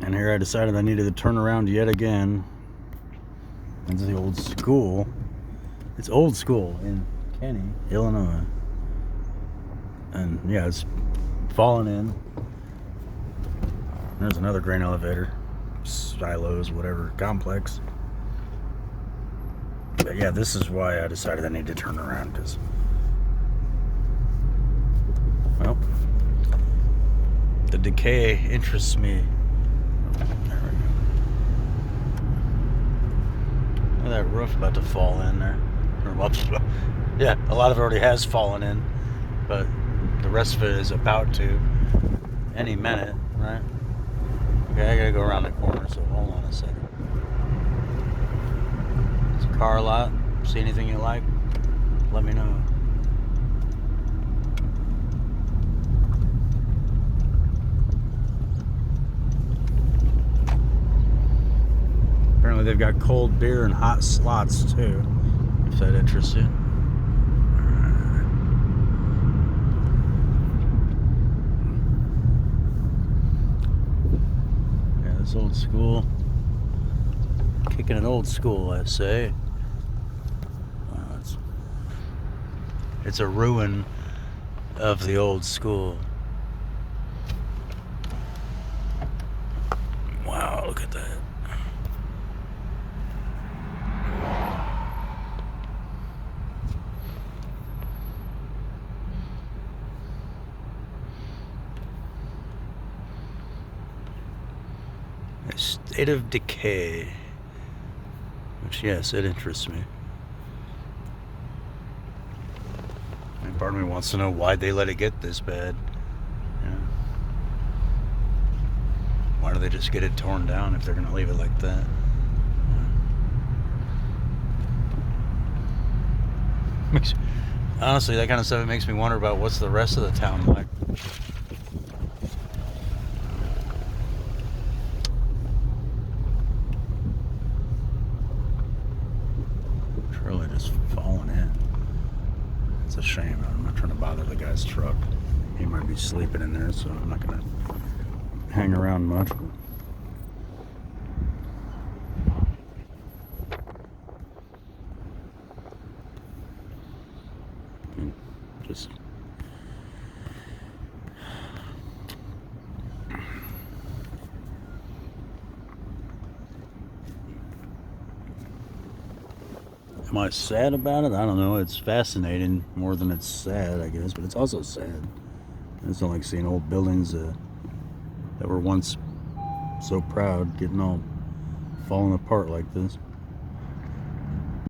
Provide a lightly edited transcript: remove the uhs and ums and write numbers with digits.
And here I decided I needed to turn around yet again. Into the old school. It's old school in Kenny, Illinois. And yeah, it's fallen in. There's another grain elevator. Silos, whatever, complex. But yeah, this is why I decided I need to turn around, because, well, the decay interests me. There we go. Look at that roof about to fall in there. Yeah, a lot of it already has fallen in, but the rest of it is about to any minute, right? Okay, I gotta go around the corner, so hold on a second. It's a car lot. See anything you like? Let me know. Apparently they've got cold beer and hot slots too, if that interests you. Yeah, this old school. Kicking it old school, I say. Wow, it's a ruin of the old school. Wow, look at that. A state of decay. Which, yes, it interests me. And part of me wants to know why they let it get this bad. Yeah. Why do they just get it torn down if they're going to leave it like that? Honestly, that kind of stuff, it makes me wonder about what's the rest of the town like. Really just falling in. It's a shame. I'm not trying to bother the guy's truck. He might be sleeping in there, so I'm not going to hang around much. Just am I sad about it? I don't know. It's fascinating more than it's sad, I guess, but it's also sad. I just don't like seeing old buildings that were once so proud getting all falling apart like this.